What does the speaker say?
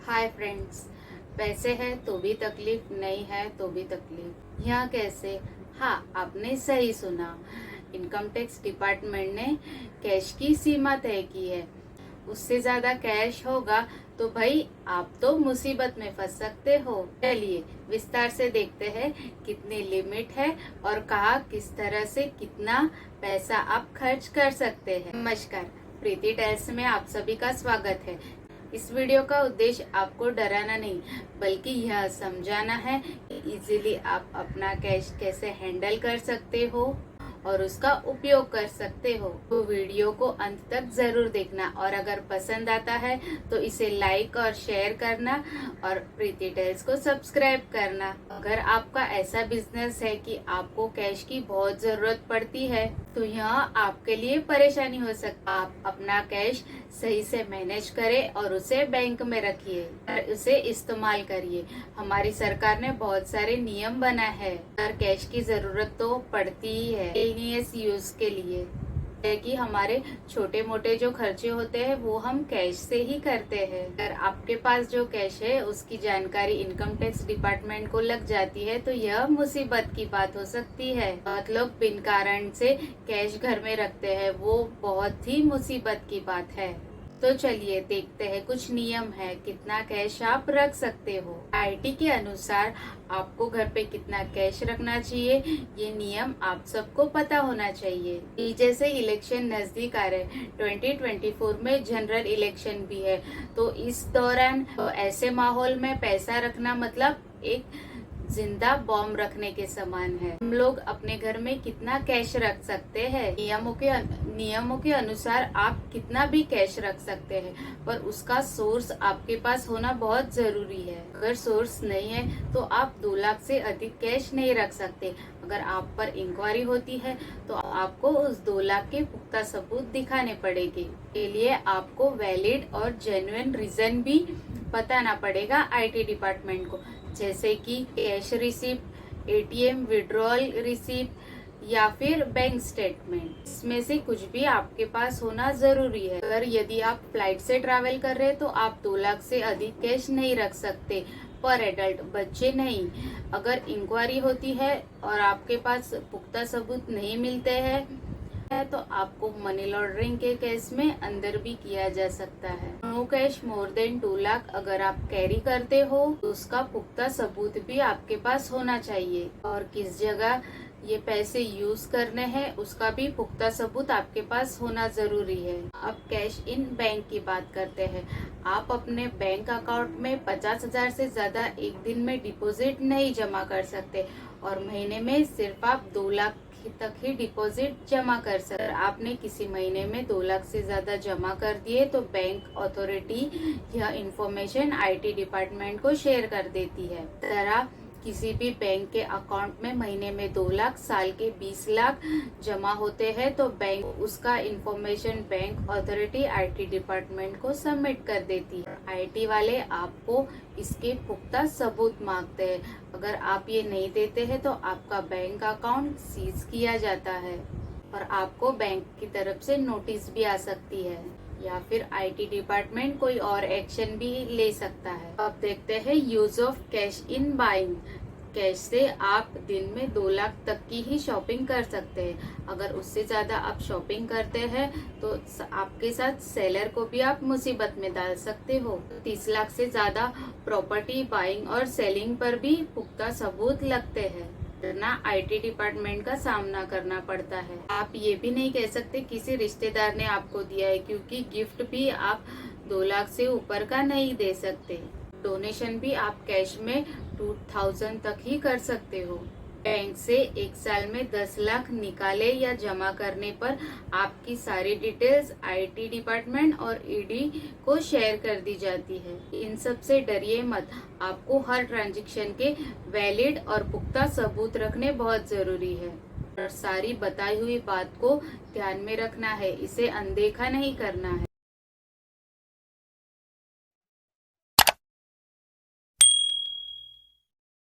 Hi friends. पैसे है तो भी तकलीफ, नहीं है तो भी तकलीफ। यहाँ कैसे? हाँ, आपने सही सुना। इनकम टैक्स डिपार्टमेंट ने कैश की सीमा तय की है। उससे ज्यादा कैश होगा तो भाई आप तो मुसीबत में फंस सकते हो। चलिए विस्तार से देखते हैं कितनी लिमिट है और कहा किस तरह से कितना पैसा आप खर्च कर सकते हैं। नमस्कार, प्रीति टेल्स में आप सभी का स्वागत है। इस वीडियो का उद्देश्य आपको डराना नहीं बल्कि यह समझाना है कि इजीली आप अपना कैश कैसे हैंडल कर सकते हो और उसका उपयोग कर सकते हो। तो वीडियो को अंत तक जरूर देखना और अगर पसंद आता है तो इसे लाइक और शेयर करना और प्रीति टेल्स को सब्सक्राइब करना। अगर आपका ऐसा बिजनेस है कि आपको कैश की बहुत जरूरत पड़ती है तो यह आपके लिए परेशानी हो सकती है। आप अपना कैश सही से मैनेज करें और उसे बैंक में रखिए और उसे इस्तेमाल करिए। हमारी सरकार ने बहुत सारे नियम बनाए हैं और कैश की जरूरत तो पड़ती ही है यूज के लिए, है कि हमारे छोटे मोटे जो खर्चे होते हैं वो हम कैश से ही करते हैं। अगर आपके पास जो कैश है उसकी जानकारी इनकम टैक्स डिपार्टमेंट को लग जाती है तो यह मुसीबत की बात हो सकती है। बहुत लोग बिन कारण से कैश घर में रखते हैं, वो बहुत ही मुसीबत की बात है। तो चलिए देखते हैं कुछ नियम है कितना कैश आप रख सकते हो। आईटी के अनुसार आपको घर पे कितना कैश रखना चाहिए ये नियम आप सबको पता होना चाहिए। जैसे इलेक्शन नजदीक आ रहे, 2024 में जनरल इलेक्शन भी है, तो इस दौरान ऐसे माहौल में पैसा रखना मतलब एक जिंदा बॉम्ब रखने के समान है। हम लोग अपने घर में कितना कैश रख सकते हैं? नियमों के अनुसार आप कितना भी कैश रख सकते हैं, पर उसका सोर्स आपके पास होना बहुत जरूरी है। अगर सोर्स नहीं है तो आप 2 लाख से अधिक कैश नहीं रख सकते। अगर आप पर इंक्वायरी होती है तो आपको उस 2 लाख के पुख्ता सबूत दिखाने पड़ेंगे। के लिए आपको वैलिड और जेन्युइन रीजन भी बताना पड़ेगा आईटी डिपार्टमेंट को, जैसे कि cash receipt, ATM withdrawal receipt या फिर बैंक स्टेटमेंट। इसमें से कुछ भी आपके पास होना जरूरी है। अगर यदि आप फ्लाइट से ट्रैवल कर रहे हैं तो आप 2 लाख से अधिक कैश नहीं रख सकते पर एडल्ट, बच्चे नहीं। अगर इंक्वायरी होती है और आपके पास पुख्ता सबूत नहीं मिलते हैं तो आपको मनी लॉन्ड्रिंग के केस में अंदर भी किया जा सकता है। No cash more than 2 lakh अगर आप कैरी करते हो तो उसका पुख्ता सबूत भी आपके पास होना चाहिए और किस जगह ये पैसे यूज करने हैं उसका भी पुख्ता सबूत आपके पास होना जरूरी है। अब कैश इन बैंक की बात करते हैं। आप अपने बैंक अकाउंट में 50,000 से ज्यादा एक दिन में डिपॉजिट नहीं जमा कर सकते और महीने में सिर्फ आप 2 लाख तक ही डिपॉजिट जमा कर सकते। आपने किसी महीने में 2 लाख से ज्यादा जमा कर दिए तो बैंक अथॉरिटी यह इंफॉर्मेशन आईटी डिपार्टमेंट को शेयर कर देती है। तरह किसी भी बैंक के अकाउंट में महीने में 2 लाख, साल के 20 लाख जमा होते हैं तो बैंक उसका information bank authority IT department को सबमिट कर देती है। आईटी वाले आपको इसके पुख्ता सबूत मांगते हैं। अगर आप ये नहीं देते हैं तो आपका बैंक अकाउंट सीज किया जाता है और आपको बैंक की तरफ से नोटिस भी आ सकती है या फिर आईटी डिपार्टमेंट कोई और एक्शन भी ले सकता है। अब देखते हैं use of cash in buying. Cash से आप दिन में 2 लाख तक की ही शॉपिंग कर सकते हैं। अगर उससे ज्यादा आप शॉपिंग करते हैं तो आपके साथ सेलर को भी आप मुसीबत में डाल सकते हो। 30 लाख से ज्यादा प्रॉपर्टी बाइंग और सेलिंग पर भी पुख्ता सबूत लगते हैं ना आईटी डिपार्टमेंट का सामना करना पड़ता है। आप ये भी नहीं कह सकते किसी रिश्तेदार ने आपको दिया है, क्योंकि गिफ्ट भी आप 2 लाख से ऊपर का नहीं दे सकते। डोनेशन भी आप कैश में 2000 तक ही कर सकते हो। बैंक से एक साल में 10 लाख निकाले या जमा करने पर आपकी सारी डिटेल्स आईटी डिपार्टमेंट और ईडी को शेयर कर दी जाती है। इन सब से डरिए मत। आपको हर ट्रांजैक्शन के वैलिड और पुख्ता सबूत रखने बहुत जरूरी है और सारी बताई हुई बात को ध्यान में रखना है, इसे अनदेखा नहीं करना है।